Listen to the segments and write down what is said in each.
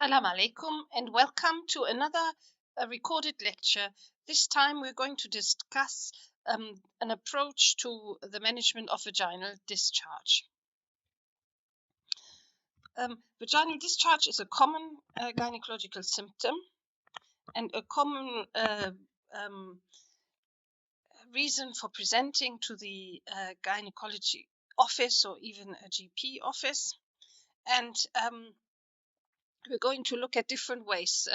Assalamu alaikum and welcome to another recorded lecture. This time we're going to discuss an approach to the management of vaginal discharge. Vaginal discharge is a common gynecological symptom and a common reason for presenting to the gynecology office or even a GP office. And we're going to look at different ways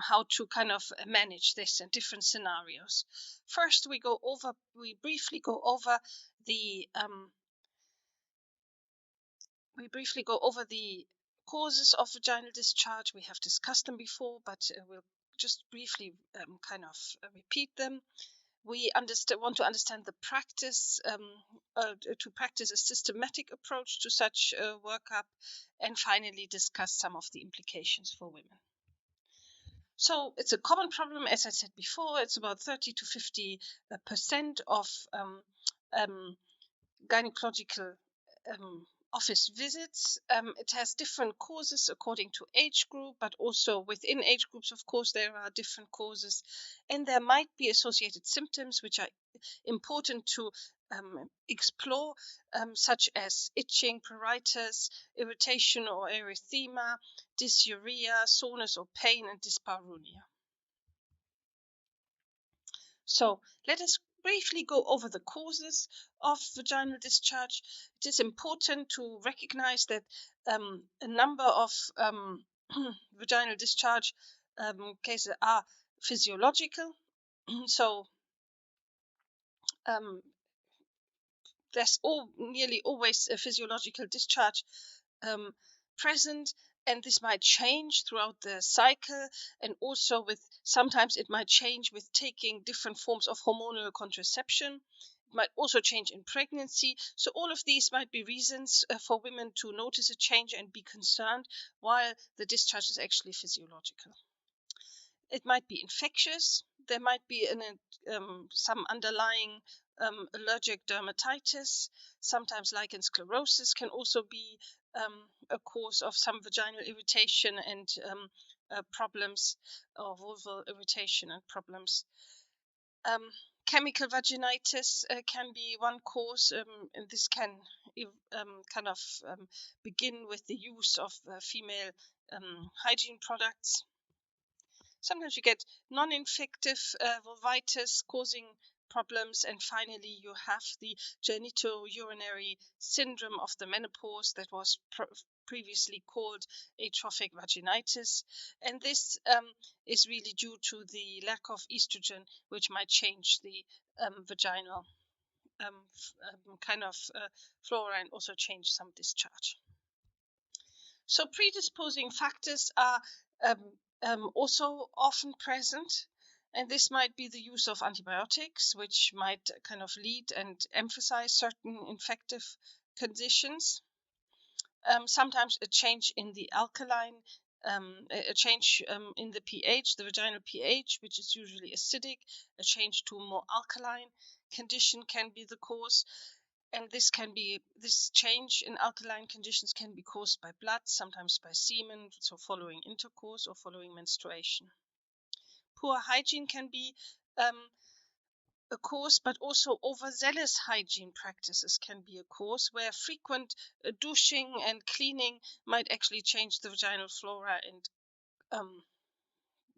how to kind of manage this in different scenarios. First, we briefly go over the causes of vaginal discharge. We have discussed them before, but we'll just briefly repeat them. We want to understand the practice, to practice a systematic approach to such a workup, and finally discuss some of the implications for women. So it's a common problem, as I said before. It's about 30 to 50% of gynecological office visits. It has different causes according to age group, but also within age groups, of course, there are different causes. And there might be associated symptoms which are important to explore, such as itching, pruritus, irritation or erythema, dysuria, soreness or pain, and dyspareunia. So let us briefly go over the causes of vaginal discharge. It is important to recognize that a number of vaginal discharge cases are physiological. So there's nearly always a physiological discharge present, and this might change throughout the cycle, and also sometimes it might change with taking different forms of hormonal contraception. It might also change in pregnancy. So all of these might be reasons for women to notice a change and be concerned, while the discharge is actually physiological. It might be infectious. There might be some underlying allergic dermatitis. Sometimes lichen sclerosis can also be a cause of some vaginal irritation and problems, or vulval irritation and problems. Chemical vaginitis can be one cause, and this can begin with the use of female hygiene products. Sometimes you get non-infective vulvitis causing problems, and finally you have the genitourinary syndrome of the menopause that was previously called atrophic vaginitis, and this is really due to the lack of estrogen, which might change the vaginal flora and also change some discharge. So predisposing factors are also often present, and this might be the use of antibiotics, which might kind of lead and emphasize certain infective conditions. Sometimes a change in the alkaline, a change in the pH, the vaginal pH, which is usually acidic, a change to a more alkaline condition can be the cause. And this change in alkaline conditions can be caused by blood, sometimes by semen, so following intercourse or following menstruation. Poor hygiene can be a cause, but also overzealous hygiene practices can be a cause, where frequent douching and cleaning might actually change the vaginal flora and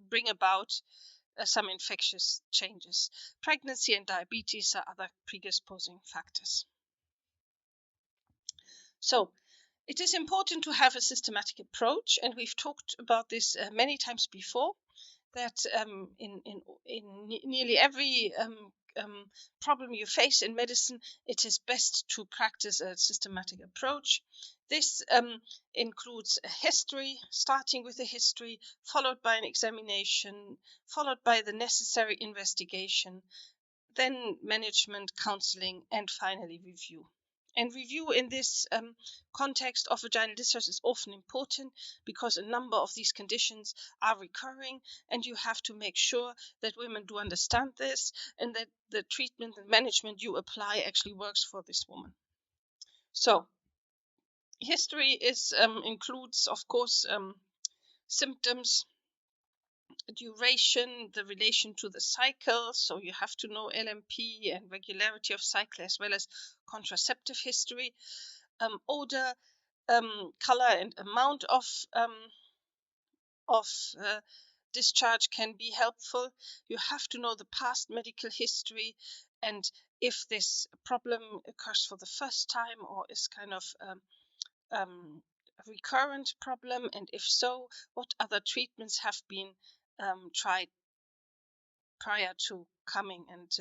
bring about some infectious changes. Pregnancy and diabetes are other predisposing factors. So it is important to have a systematic approach, and we've talked about this many times before, that in nearly every problem you face in medicine, it is best to practice a systematic approach. This includes a history, starting with a history, followed by an examination, followed by the necessary investigation, then management, counseling, and finally review. And review in this context of vaginal discharge is often important because a number of these conditions are recurring, and you have to make sure that women do understand this and that the treatment and management you apply actually works for this woman. So history includes, of course, symptoms, duration, the relation to the cycle. So you have to know LMP and regularity of cycle, as well as contraceptive history, odor, color, and amount of discharge can be helpful. You have to know the past medical history, and if this problem occurs for the first time or is kind of a recurrent problem, and if so, what other treatments have been tried prior to coming and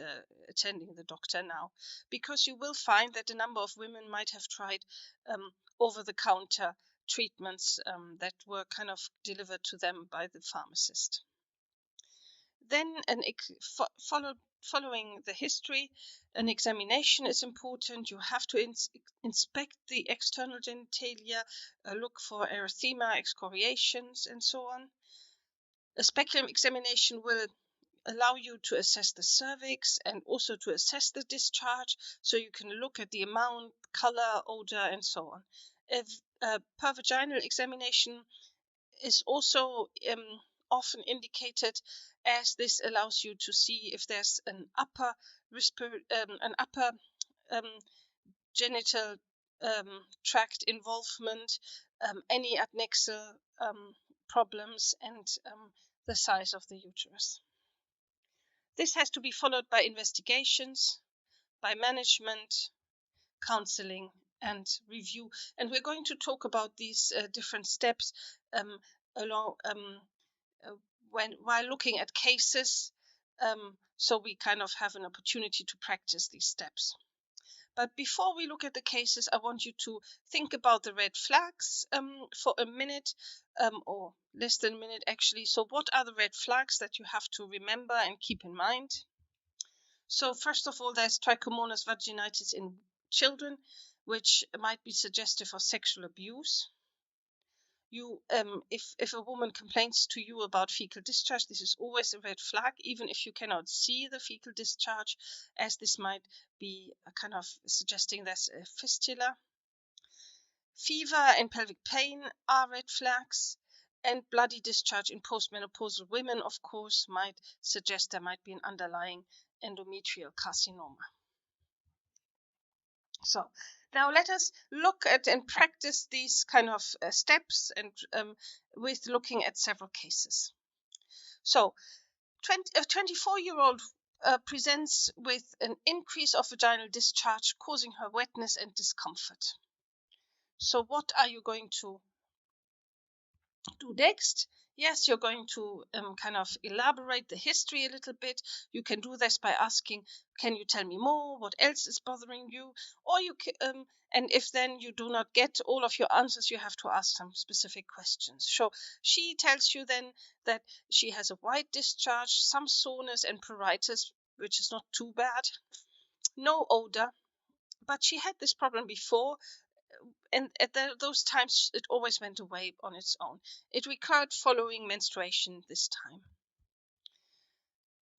attending the doctor now, because you will find that a number of women might have tried over-the-counter treatments that were kind of delivered to them by the pharmacist. Then following the history, an examination is important. You have to inspect the external genitalia, look for erythema, excoriations, and so on. A speculum examination will allow you to assess the cervix and also to assess the discharge, so you can look at the amount, color, odor, and so on. A pervaginal examination is also often indicated, as this allows you to see if there's an upper genital tract involvement, any adnexal problems, and the size of the uterus. This has to be followed by investigations, by management, counseling, and review. And we're going to talk about these different steps while looking at cases, so we kind of have an opportunity to practice these steps. But before we look at the cases, I want you to think about the red flags for a minute, or less than a minute actually. So what are the red flags that you have to remember and keep in mind? So first of all, there's trichomonas vaginitis in children, which might be suggestive of sexual abuse. If a woman complains to you about fecal discharge, this is always a red flag, even if you cannot see the fecal discharge, as this might be kind of suggesting there's a fistula. Fever and pelvic pain are red flags, and bloody discharge in postmenopausal women, of course, might suggest there might be an underlying endometrial carcinoma. So now let us look at and practice these kind of steps, and with looking at several cases. So a 24-year-old presents with an increase of vaginal discharge, causing her wetness and discomfort. So what are you going to do next? Yes, you're going to kind of elaborate the history a little bit. You can do this by asking, can you tell me more? What else is bothering you? Or you can, and if then you do not get all of your answers, you have to ask some specific questions. So she tells you then that she has a white discharge, some soreness and pruritus, which is not too bad, no odor, but she had this problem before, and at those times it always went away on its own. It recurred following menstruation this time.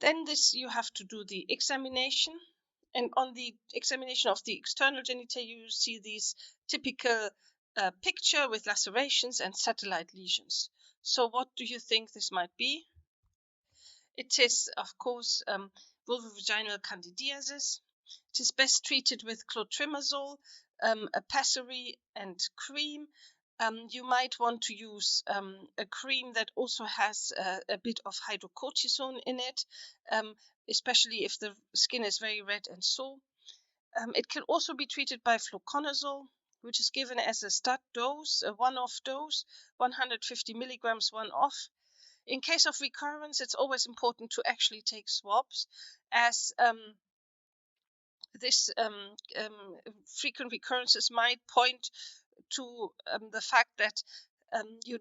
Then you have to do the examination, and on the examination of the external genitalia you see these typical picture with lacerations and satellite lesions. So what do you think this might be? It is, of course, vulvovaginal candidiasis. It is best treated with clotrimazole, a pessary, and cream. You might want to use a cream that also has a bit of hydrocortisone in it, especially if the skin is very red and sore. It can also be treated by fluconazole, which is given as a stud dose, a one-off dose, 150 milligrams one-off. In case of recurrence, it's always important to actually take swabs, as this frequent recurrences might point to the fact that you're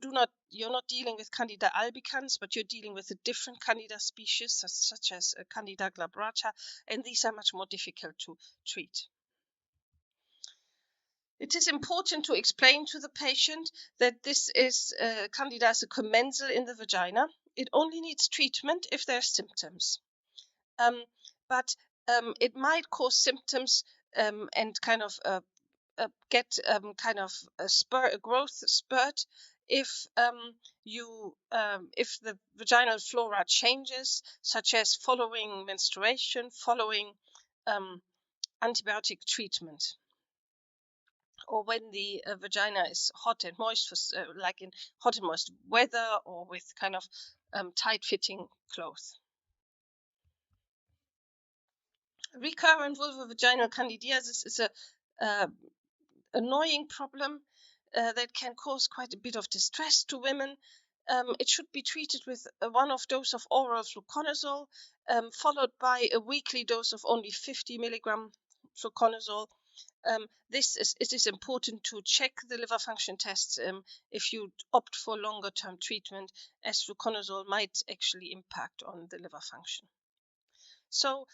not dealing with Candida albicans, but you're dealing with a different Candida species, such as Candida glabrata, and these are much more difficult to treat. It is important to explain to the patient that this is Candida is a commensal in the vagina. It only needs treatment if there are symptoms. But it might cause symptoms and kind of get kind of a growth spurt if if the vaginal flora changes, such as following menstruation, following antibiotic treatment, or when the vagina is hot and moist, like in hot and moist weather, or with kind of tight-fitting clothes. Recurrent vulvovaginal candidiasis is a annoying problem that can cause quite a bit of distress to women. It should be treated with a one-off dose of oral fluconazole, followed by a weekly dose of only 50 milligram fluconazole. It is important to check the liver function tests if you opt for longer-term treatment, as fluconazole might actually impact on the liver function. So,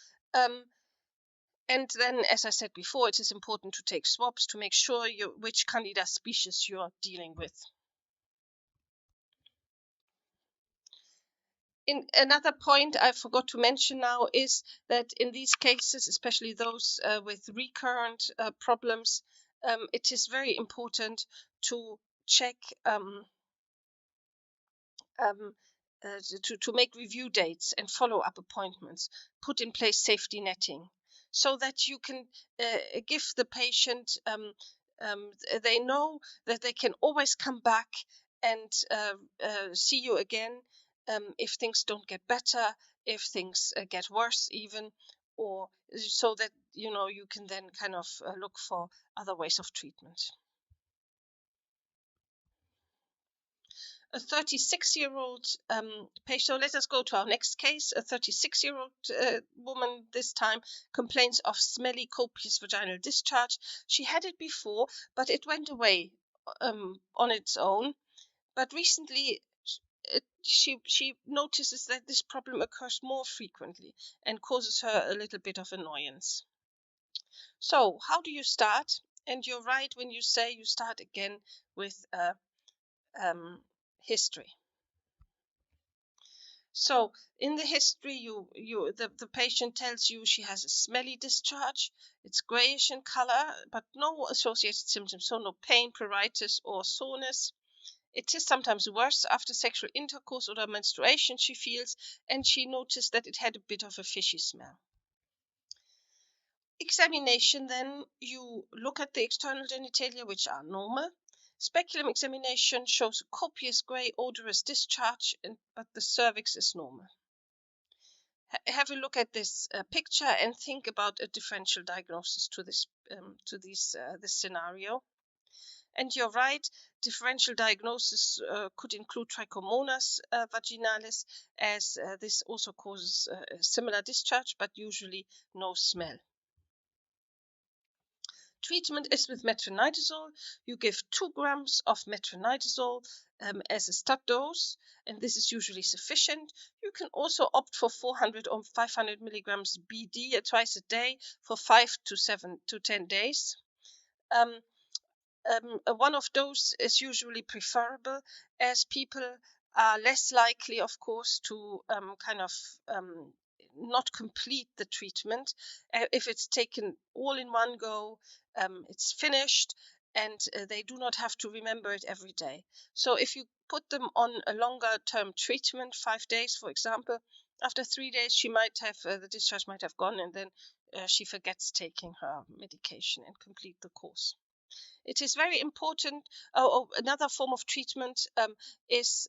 and then, as I said before, it is important to take swabs to make sure which Candida species you're dealing with. Another point I forgot to mention now is that in these cases, especially those with recurrent problems, it is very important to check to make review dates and follow-up appointments, put in place safety netting, so that you can give the patient, they know that they can always come back and see you again if things don't get better, if things get worse even, or so that you can then kind of look for other ways of treatment. A 36-year-old patient. So let us go to our next case. A 36-year-old woman this time complains of smelly, copious vaginal discharge. She had it before, but it went away on its own. But recently, she notices that this problem occurs more frequently and causes her a little bit of annoyance. So how do you start? And you're right when you say you start again with history. So in the history, the patient tells you she has a smelly discharge. It's grayish in color, but no associated symptoms, so no pain, pruritus, or soreness. It is sometimes worse after sexual intercourse or menstruation, she feels, and she noticed that it had a bit of a fishy smell. Examination, then, you look at the external genitalia, which are normal. Speculum examination shows a copious grey odorous discharge, but the cervix is normal. Have a look at this picture and think about a differential diagnosis to this scenario. And you're right, differential diagnosis could include Trichomonas vaginalis, as this also causes a similar discharge, but usually no smell. Treatment is with metronidazole. You give 2 grams of metronidazole as a start dose, and this is usually sufficient. You can also opt for 400 or 500 milligrams BD twice a day for 5 to 7 to 10 days. A one-off dose is usually preferable, as people are less likely, of course, to not complete the treatment. If it's taken all in one go, it's finished, and they do not have to remember it every day. So if you put them on a longer term treatment, 5 days, for example, after 3 days, she might have the discharge might have gone, and then she forgets taking her medication and complete the course. It is very important. Another form of treatment is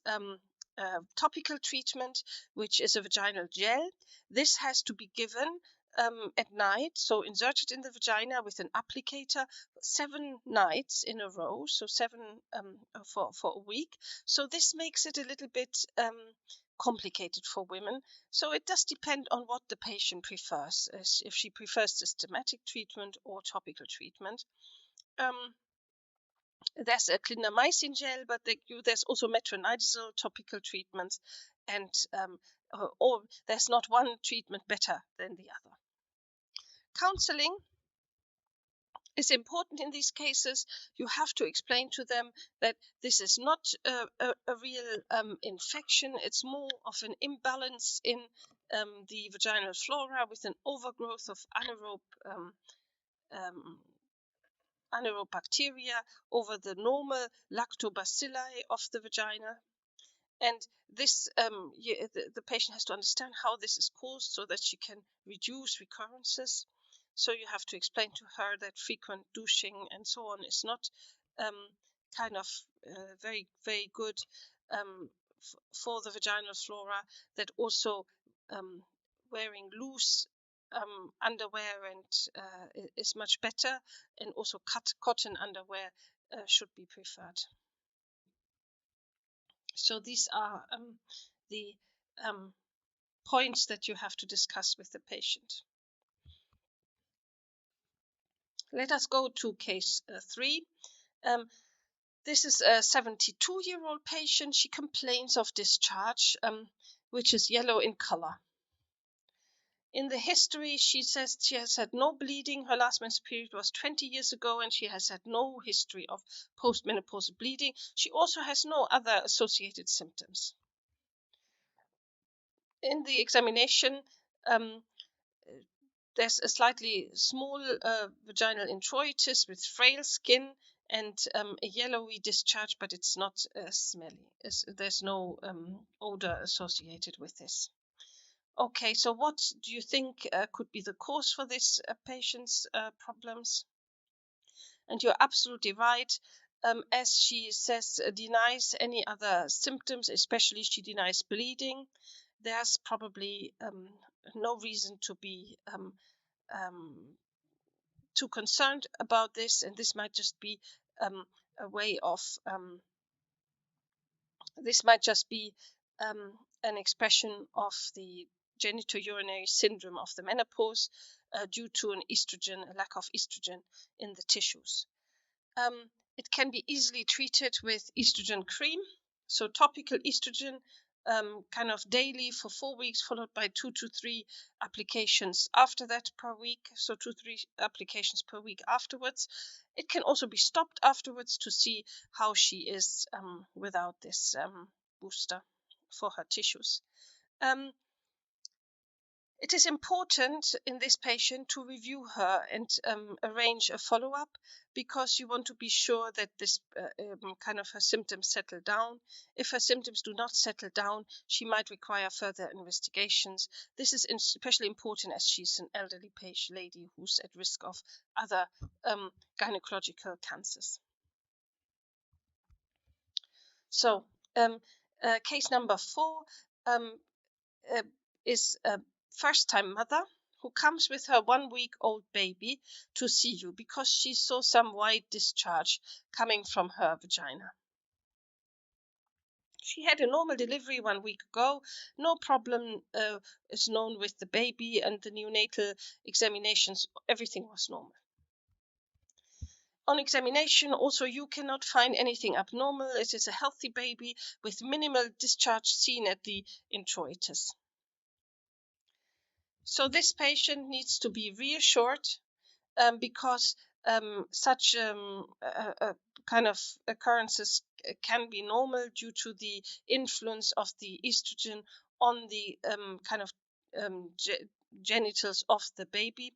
topical treatment, which is a vaginal gel. This has to be given at night, so inserted in the vagina with an applicator 7 nights in a row, so 7 for a week. So this makes it a little bit complicated for women. So it does depend on what the patient prefers, if she prefers systematic treatment or topical treatment. There's a clindamycin gel, but there's also metronidazole topical treatments, and or there's not one treatment better than the other. Counseling is important in these cases. You have to explain to them that this is not a real infection. It's more of an imbalance in the vaginal flora with an overgrowth of anaerobe anaerobic bacteria over the normal lactobacilli of the vagina. And this, the patient has to understand how this is caused so that she can reduce recurrences. So you have to explain to her that frequent douching and so on is not kind of very, very good for the vaginal flora, that also wearing loose underwear and is much better, and also cotton underwear should be preferred. So these are the points that you have to discuss with the patient. Let us go to case 3. This is a 72-year-old patient. She complains of discharge, which is yellow in color. In the history, she says she has had no bleeding. Her last menstrual period was 20 years ago, and she has had no history of postmenopausal bleeding. She also has no other associated symptoms. In the examination, there's a slightly small vaginal introitus with frail skin and a yellowy discharge, but it's not smelly. There's no odor associated with this. Okay, so what do you think could be the cause for this patient's problems? And you're absolutely right. As she says, denies any other symptoms, especially she denies bleeding. There's probably no reason to be too concerned about this, and this might just be a way of this might just be an expression of the genitourinary syndrome of the menopause due to a lack of estrogen in the tissues. It can be easily treated with estrogen cream, so topical estrogen kind of daily for 4 weeks, followed by 2 to 3 applications after that per week, so 2 to 3 applications per week afterwards. It can also be stopped afterwards to see how she is without this booster for her tissues. It is important in this patient to review her and arrange a follow-up, because you want to be sure that this kind of her symptoms settle down. If her symptoms do not settle down, she might require further investigations. This is especially important as she's an elderly patient lady who's at risk of other gynecological cancers. So case number 4 is a first-time mother who comes with her 1-week-old baby to see you because she saw some white discharge coming from her vagina. She had a normal delivery 1 week ago. No problem is known with the baby, and the neonatal examinations, everything was normal. On examination, also, you cannot find anything abnormal. It is a healthy baby with minimal discharge seen at the introitus. So this patient needs to be reassured because such kind of occurrences can be normal due to the influence of the estrogen on the kind of genitals of the baby.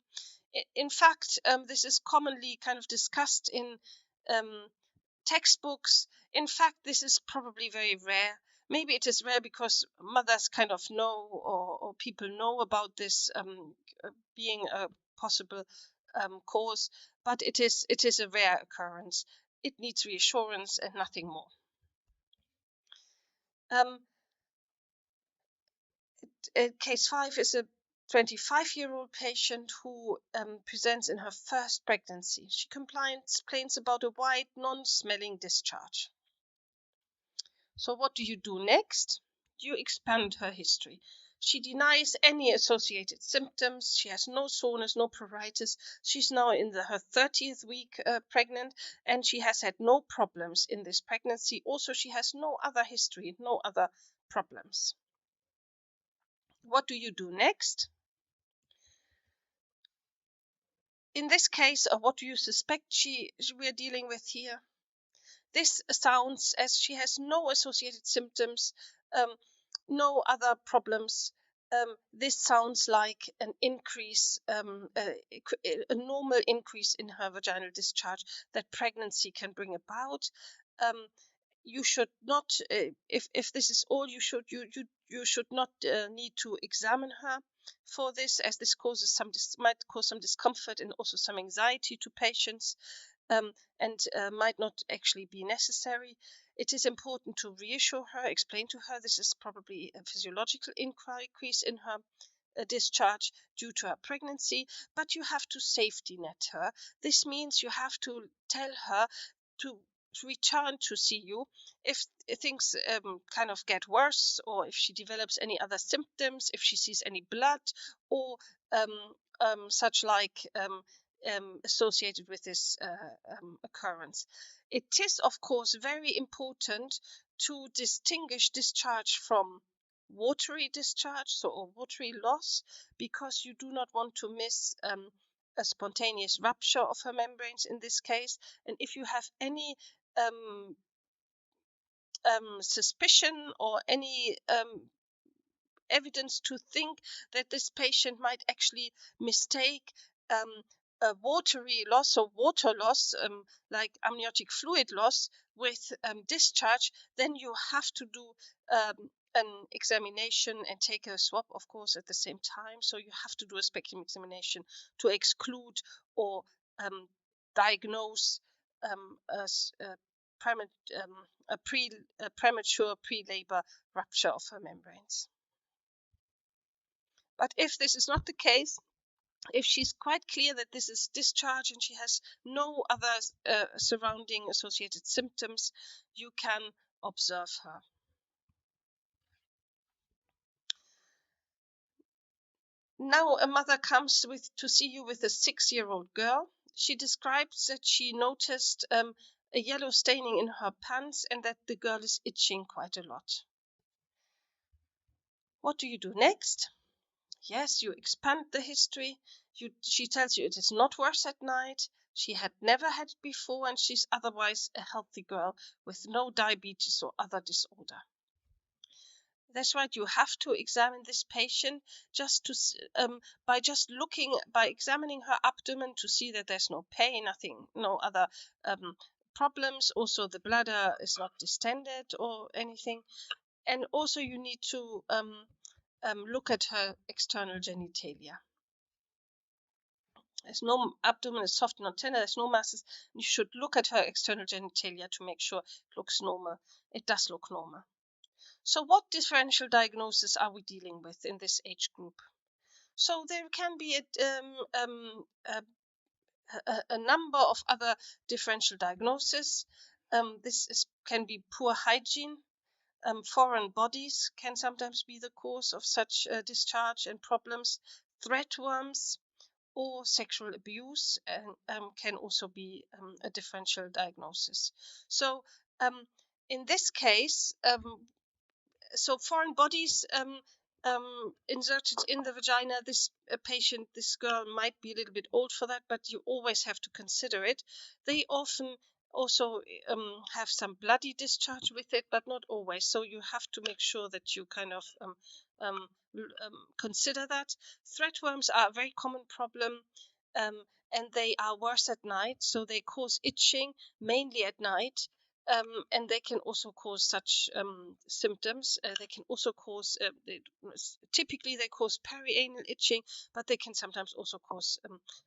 In fact, this is commonly kind of discussed in textbooks. In fact, this is probably very rare. Maybe it is rare because mothers kind of know, or people know about this being a possible cause, but it is a rare occurrence. It needs reassurance and nothing more. Case 5 is a 25-year-old patient who presents in her first pregnancy. She complains about a white, non-smelling discharge. So what do you do next? You expand her history. She denies any associated symptoms. She has no soreness, no pruritus. She's now in her 30th week pregnant, and she has had no problems in this pregnancy. Also, she has no other history, no other problems. What do you do next? In this case, what do you suspect we're dealing with here? This sounds as she has no associated symptoms, no other problems. this sounds like an increase, a normal increase in her vaginal discharge that pregnancy can bring about. You should not, if this is all, you should not need to examine her for this, as this causes might cause some discomfort and also some anxiety to patients, and might not actually be necessary. It is important to reassure her, explain to her this is probably a physiological increase in her discharge due to her pregnancy, but you have to safety net her. This means you have to tell her to return to see you if things kind of get worse, or if she develops any other symptoms, if she sees any blood, or such like associated with this occurrence. It is, of course, very important to distinguish discharge from watery discharge, or watery loss, because you do not want to miss a spontaneous rupture of her membranes in this case. And if you have any suspicion or any evidence to think that this patient might actually mistake a watery loss or water loss, like amniotic fluid loss, with discharge, then you have to do an examination and take a swab, of course, at the same time. So you have to do a spectrum examination to exclude or diagnose a premature pre-labor rupture of her membranes. But if this is not the case, if she's quite clear that this is discharge and she has no other surrounding associated symptoms, you can observe her. Now a mother comes to see you with a 6-year-old girl. She describes that she noticed a yellow staining in her pants and that the girl is itching quite a lot. What do you do next? Yes, you expand the history. She tells you it is not worse at night. She had never had it before, and she's otherwise a healthy girl with no diabetes or other disorder. That's right. You have to examine this patient by examining her abdomen to see that there's no pain, no other problems. Also, the bladder is not distended or anything. And also, you need to look at her external genitalia. There's no abdomen, is soft, not tender, there's no masses. You should look at her external genitalia to make sure it looks normal. It does look normal. So what differential diagnosis are we dealing with in this age group? So there can be a number of other differential diagnoses. Can be poor hygiene. Foreign bodies can sometimes be the cause of such discharge and problems. Threadworms or sexual abuse can also be a differential diagnosis. So in this case, so foreign bodies inserted in the vagina, this girl might be a little bit old for that, but you always have to consider it. They often also have some bloody discharge with it, but not always. So you have to make sure that you kind of consider that. Threadworms are a very common problem, and they are worse at night. So they cause itching mainly at night. And they can also cause such symptoms. They can also cause, typically they cause perianal itching, but they can sometimes also cause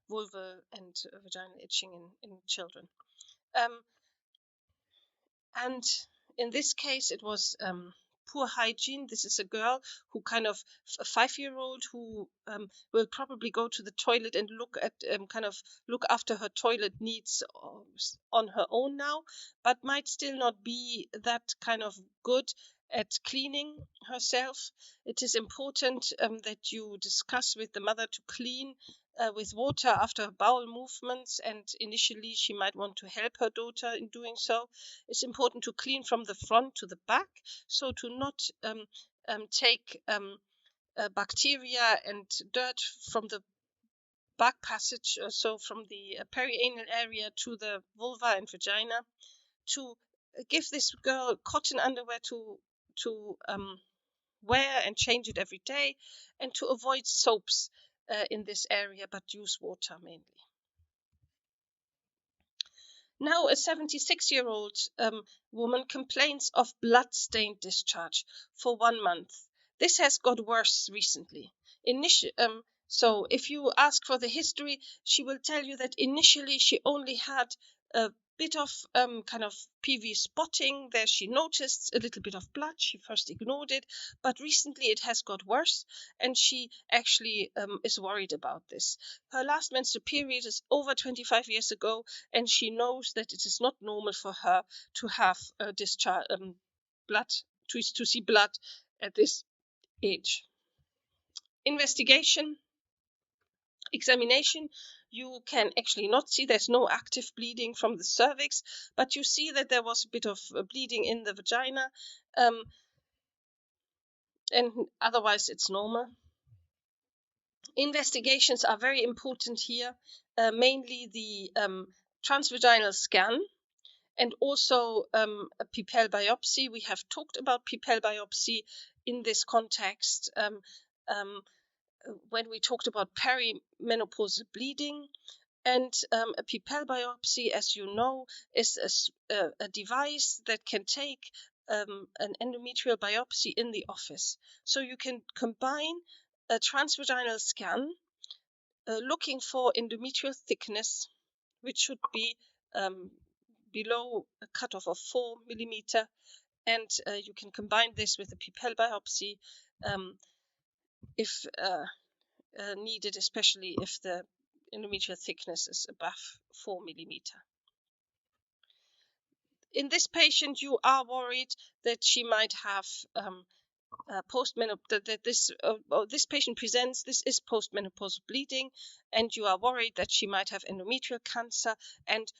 vulval and vaginal itching in children. And in this case, it was poor hygiene. This is a girl who a 5-year-old who will probably go to the toilet and look after her toilet needs on her own now, but might still not be that kind of good at cleaning herself. It is important that you discuss with the mother to clean with water after bowel movements, and initially she might want to help her daughter in doing so. It's important to clean from the front to the back, so to not take bacteria and dirt from the back passage, so from the perianal area to the vulva and vagina, to give this girl cotton underwear to wear and change it every day, and to avoid soaps in this area, but use water mainly. Now, a 76-year-old woman complains of blood-stained discharge for 1 month. This has got worse recently. So if you ask for the history, she will tell you that initially she only had a bit of kind of PV spotting. There she noticed a little bit of blood. She first ignored it, but recently it has got worse, and she actually is worried about this. Her last menstrual period is over 25 years ago, and she knows that it is not normal for her to have discharge blood, to see blood at this age. Examination, you can actually not see, there's no active bleeding from the cervix, but you see that there was a bit of bleeding in the vagina, and otherwise it's normal. Investigations are very important here, mainly the transvaginal scan and also a PIPEL biopsy. We have talked about PIPEL biopsy in this context when we talked about perimenopausal bleeding. And a PIPEL biopsy, as you know, is a device that can take an endometrial biopsy in the office. So you can combine a transvaginal scan looking for endometrial thickness, which should be below a cutoff of 4 millimeter, and you can combine this with a PIPEL biopsy if needed, especially if the endometrial thickness is above 4 millimeter. In this patient, you are worried that she might have this patient presents, this is postmenopausal bleeding, and you are worried that she might have endometrial cancer, and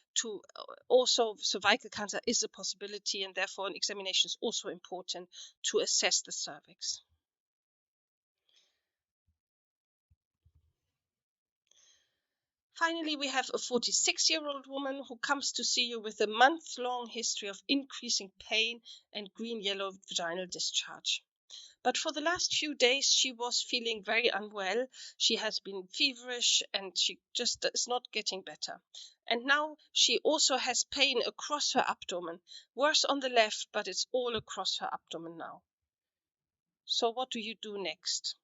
also cervical cancer is a possibility, and therefore an examination is also important to assess the cervix. Finally, we have a 46-year-old woman who comes to see you with a month-long history of increasing pain and green-yellow vaginal discharge. But for the last few days, she was feeling very unwell. She has been feverish and she just is not getting better. And now she also has pain across her abdomen, worse on the left, but it's all across her abdomen now. So what do you do next?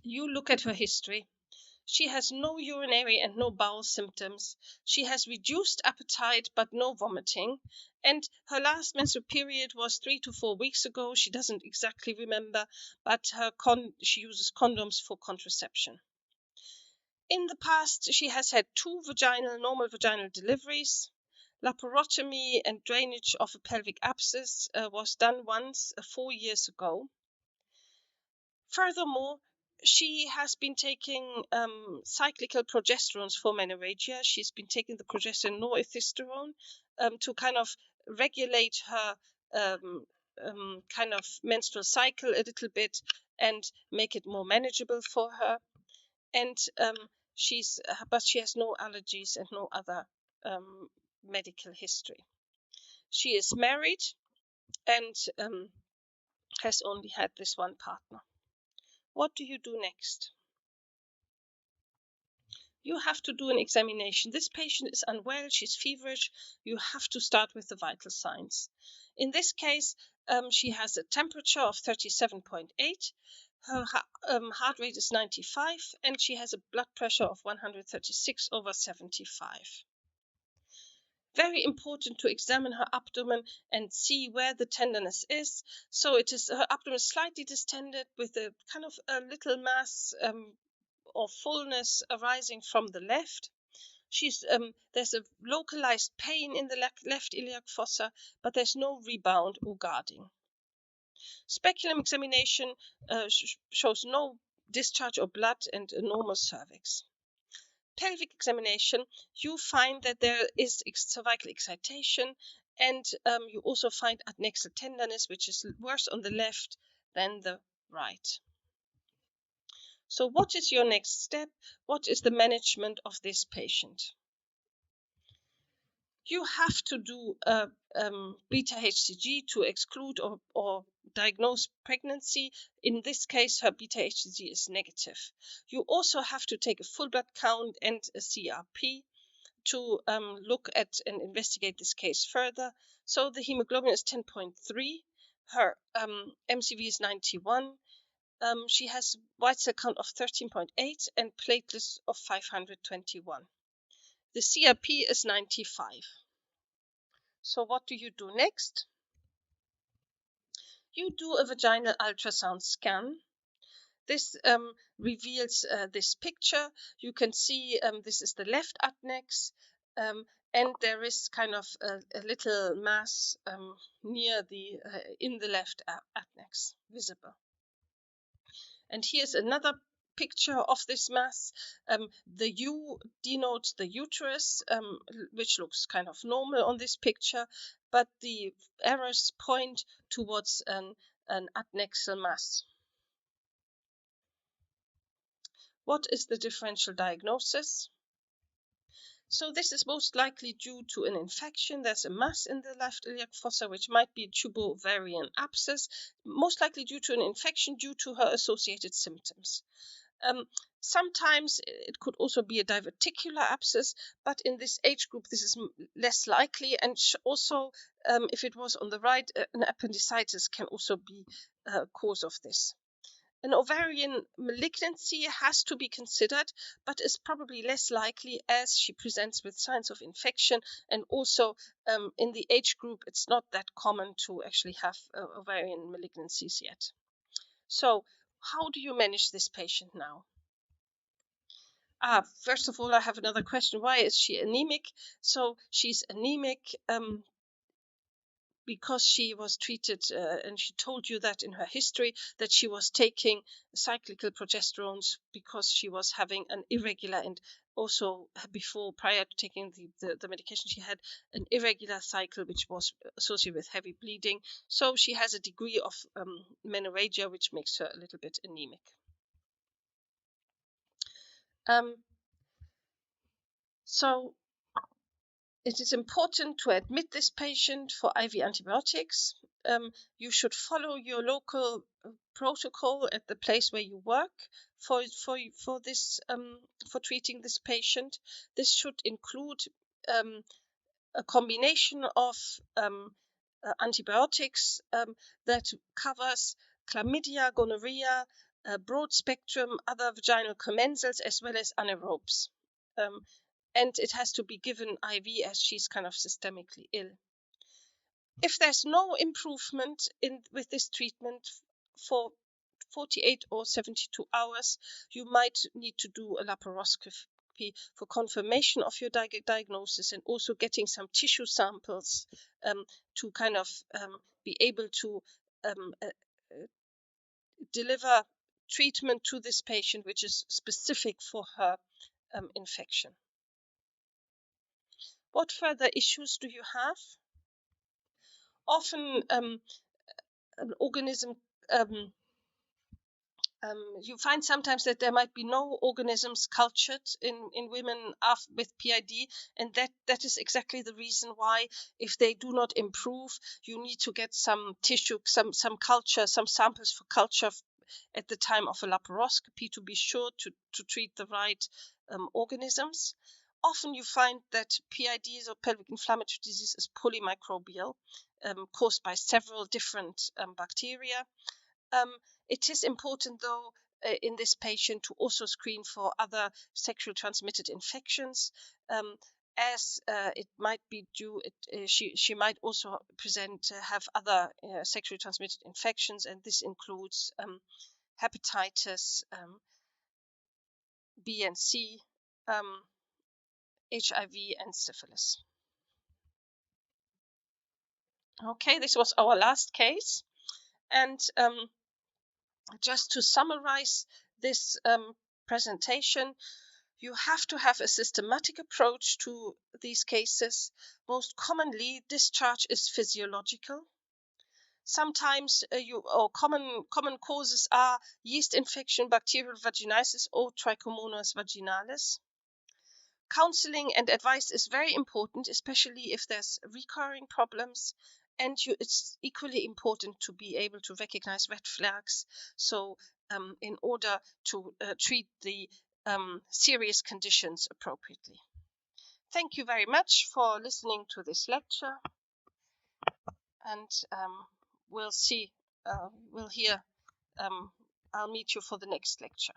You look at her history. She has no urinary and no bowel symptoms. She has reduced appetite but no vomiting. And her last menstrual period was 3 to 4 weeks ago. She doesn't exactly remember, but she uses condoms for contraception. In the past, she has had 2 normal vaginal deliveries. Laparotomy and drainage of a pelvic abscess was done once 4 years ago. Furthermore, she has been taking cyclical progesterones for menorrhagia. She's been taking the progesterone norethisterone to kind of regulate her kind of menstrual cycle a little bit and make it more manageable for her. And but she has no allergies and no other medical history. She is married and has only had this one partner. What do you do next? You have to do an examination. This patient is unwell, she's feverish. You have to start with the vital signs. In this case, she has a temperature of 37.8. Her heart rate is 95, and she has a blood pressure of 136/75. Very important to examine her abdomen and see where the tenderness is. So her abdomen is slightly distended with a kind of a little mass or fullness arising from the left. There's a localized pain in the left iliac fossa, but there's no rebound or guarding. Speculum examination shows no discharge or blood and a normal cervix. Pelvic examination, you find that there is cervical excitation, and you also find adnexal tenderness, which is worse on the left than the right. So what is your next step? What is the management of this patient? you have to do a beta HCG to exclude or diagnose pregnancy. In this case, her beta HCG is negative. You also have to take a full blood count and a CRP to look at and investigate this case further. So the hemoglobin is 10.3, her MCV is 91, she has white cell count of 13.8 and platelets of 521. The CRP is 95. So what do you do next? You do a vaginal ultrasound scan. This reveals this picture. You can see this is the left adnex, and there is kind of a little mass near the in the left adnex visible. And here's another picture of this mass. The U denotes the uterus, which looks kind of normal on this picture, but the arrows point towards an adnexal mass. What is the differential diagnosis? So this is most likely due to an infection. There's a mass in the left iliac fossa, which might be a tubo-ovarian abscess, most likely due to an infection due to her associated symptoms. Sometimes it could also be a diverticular abscess, but in this age group this is less likely, and also if it was on the right, an appendicitis can also be a cause of this. An ovarian malignancy has to be considered, but is probably less likely as she presents with signs of infection, and also in the age group it's not that common to actually have ovarian malignancies yet. So how do you manage this patient now? First of all, I have another question. Why is she anemic? So she's anemic because she was treated, and she told you that in her history, that she was taking cyclical progesterones because she was having an irregular, and also prior to taking the medication, she had an irregular cycle, which was associated with heavy bleeding. So she has a degree of menorrhagia, which makes her a little bit anemic. So it is important to admit this patient for IV antibiotics. You should follow your local protocol at the place where you work for treating this patient. This should include a combination of antibiotics that covers chlamydia, gonorrhea, broad spectrum, other vaginal commensals, as well as anaerobes. And it has to be given IV as she's kind of systemically ill. If there's no improvement with this treatment for 48 or 72 hours, you might need to do a laparoscopy for confirmation of your diagnosis, and also getting some tissue samples to kind of be able to deliver treatment to this patient which is specific for her infection. What further issues do you have? Often an organism, you find sometimes that there might be no organisms cultured in women with PID, and that is exactly the reason why, if they do not improve, you need to get some tissue, some culture, some samples for culture at the time of a laparoscopy to be sure to treat the right organisms. Often you find that PIDs, or pelvic inflammatory disease, is polymicrobial, caused by several different bacteria. It is important, though, in this patient to also screen for other sexually transmitted infections, as it might be due, she might also have other sexually transmitted infections, and this includes hepatitis B and C, HIV, and syphilis. Okay, this was our last case, and just to summarize this presentation, you have to have a systematic approach to these cases. Most commonly, discharge is physiological. Sometimes common causes are yeast infection, bacterial vaginitis, or trichomonas vaginalis. Counseling and advice is very important, especially if there's recurring problems, and it's equally important to be able to recognize red flags, so in order to treat the serious conditions appropriately. Thank you very much for listening to this lecture, and we'll hear, I'll meet you for the next lecture.